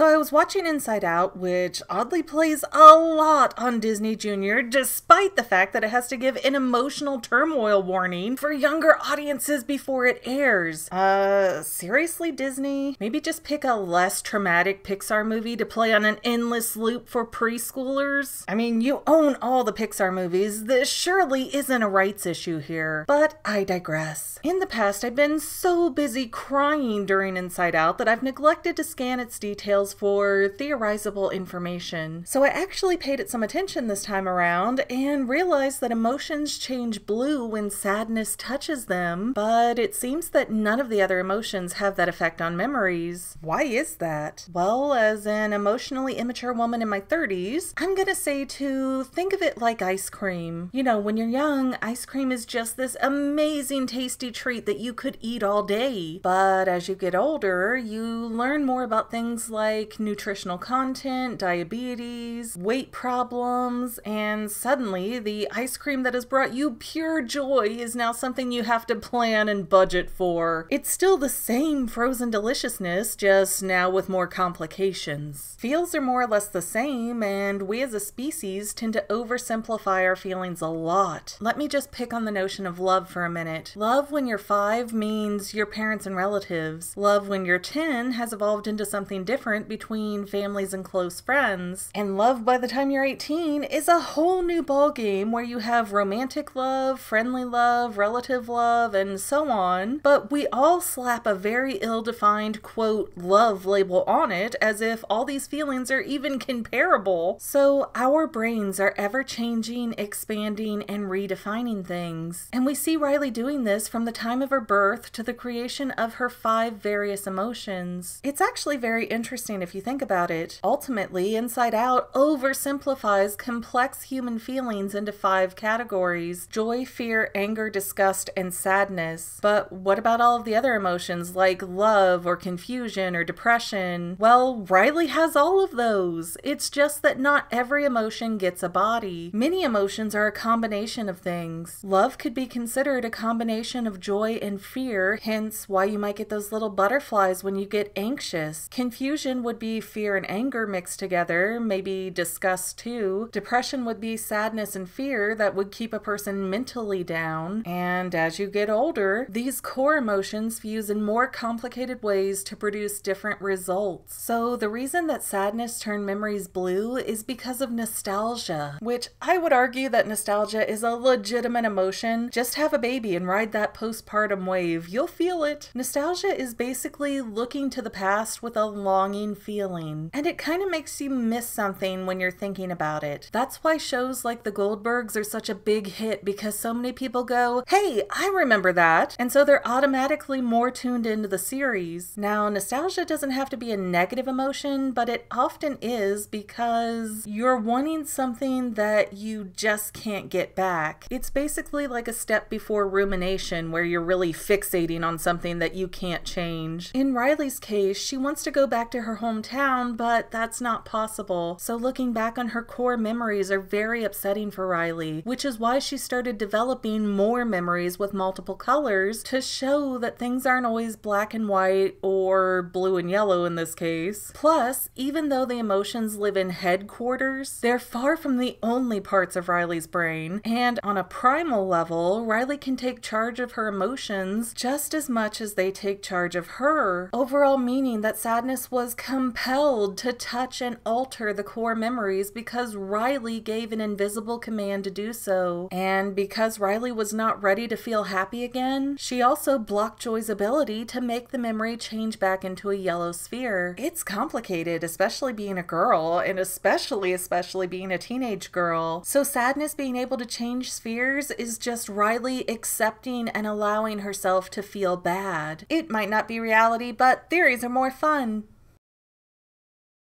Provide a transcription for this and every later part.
So I was watching Inside Out, which oddly plays a lot on Disney Junior, despite the fact that it has to give an emotional turmoil warning for younger audiences before it airs. Seriously, Disney? Maybe just pick a less traumatic Pixar movie to play on an endless loop for preschoolers? I mean, you own all the Pixar movies. This surely isn't a rights issue here. But I digress. In the past, I've been so busy crying during Inside Out that I've neglected to scan its details for theorizable information. So I actually paid it some attention this time around and realized that emotions change blue when sadness touches them, but it seems that none of the other emotions have that effect on memories. Why is that? Well, as an emotionally immature woman in my 30s, I'm gonna say to think of it like ice cream. You know, when you're young, ice cream is just this amazing tasty treat that you could eat all day. But as you get older, you learn more about things like nutritional content, diabetes, weight problems, and suddenly the ice cream that has brought you pure joy is now something you have to plan and budget for. It's still the same frozen deliciousness, just now with more complications. Feels are more or less the same, and we as a species tend to oversimplify our feelings a lot. Let me just pick on the notion of love for a minute. Love when you're 5 means your parents and relatives. Love when you're 10 has evolved into something different between families and close friends. And love by the time you're 18 is a whole new ballgame where you have romantic love, friendly love, relative love, and so on. But we all slap a very ill-defined, quote, love label on it as if all these feelings are even comparable. So our brains are ever changing, expanding, and redefining things. And we see Riley doing this from the time of her birth to the creation of her 5 various emotions. It's actually very interesting if you think about it. Ultimately, Inside Out oversimplifies complex human feelings into 5 categories: joy, fear, anger, disgust, and sadness. But what about all of the other emotions like love or confusion or depression? Well, Riley has all of those. It's just that not every emotion gets a body. Many emotions are a combination of things. Love could be considered a combination of joy and fear, hence why you might get those little butterflies when you get anxious. Confusion would be fear and anger mixed together, maybe disgust too. Depression would be sadness and fear that would keep a person mentally down. And as you get older, these core emotions fuse in more complicated ways to produce different results. So the reason that sadness turned memories blue is because of nostalgia, which I would argue that nostalgia is a legitimate emotion. Just have a baby and ride that postpartum wave. You'll feel it. Nostalgia is basically looking to the past with a longing feeling, and it kind of makes you miss something when you're thinking about it. That's why shows like The Goldbergs are such a big hit, because so many people go, hey, I remember that, and so they're automatically more tuned into the series. Now, nostalgia doesn't have to be a negative emotion, but it often is, because you're wanting something that you just can't get back. It's basically like a step before rumination, where you're really fixating on something that you can't change. In Riley's case, she wants to go back to her hometown, but that's not possible. So looking back on her core memories are very upsetting for Riley, which is why she started developing more memories with multiple colors to show that things aren't always black and white, or blue and yellow in this case. Plus, even though the emotions live in headquarters, they're far from the only parts of Riley's brain, and on a primal level, Riley can take charge of her emotions just as much as they take charge of her. Overall meaning that sadness was compelled to touch and alter the core memories because Riley gave an invisible command to do so. And because Riley was not ready to feel happy again, she also blocked Joy's ability to make the memory change back into a yellow sphere. It's complicated, especially being a girl, and especially being a teenage girl. So sadness being able to change spheres is just Riley accepting and allowing herself to feel bad. It might not be reality, but theories are more fun.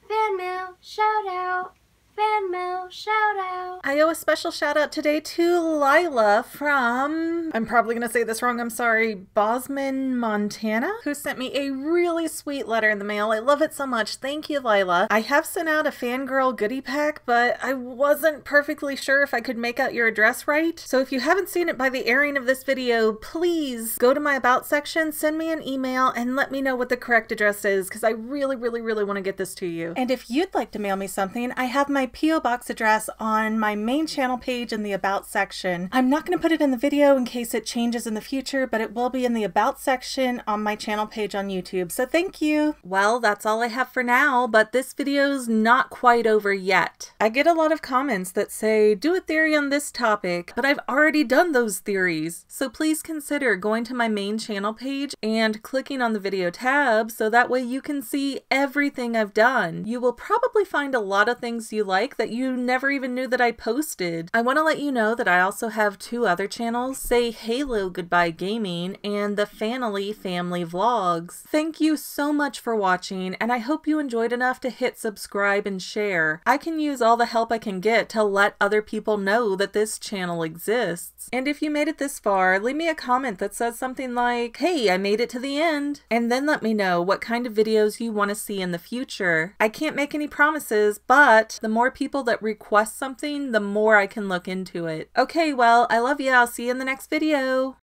Fan mail, shout out. Fan mail shout out. I owe a special shout out today to Lila from, I'm probably going to say this wrong, I'm sorry, Bozeman, Montana, who sent me a really sweet letter in the mail. I love it so much. Thank you, Lila. I have sent out a Fangirl goodie pack, but I wasn't perfectly sure if I could make out your address right. So if you haven't seen it by the airing of this video, please go to my About section, send me an email, and let me know what the correct address is, because I really want to get this to you. And if you'd like to mail me something, I have my P.O. Box address on my main channel page in the About section. I'm not going to put it in the video in case it changes in the future, but it will be in the About section on my channel page on YouTube, so thank you! Well, that's all I have for now, but this video's not quite over yet. I get a lot of comments that say, do a theory on this topic, but I've already done those theories, so please consider going to my main channel page and clicking on the video tab so that way you can see everything I've done. You will probably find a lot of things you like that you never even knew that I posted. I want to let you know that I also have two other channels, Say Halo Goodbye Gaming and the Fanily Family Vlogs. Thank you so much for watching, and I hope you enjoyed enough to hit subscribe and share. I can use all the help I can get to let other people know that this channel exists. And if you made it this far, leave me a comment that says something like, hey, I made it to the end, and then let me know what kind of videos you want to see in the future. I can't make any promises, but the more people that request something, the more I can look into it. Okay, well, I love you. I'll see you in the next video.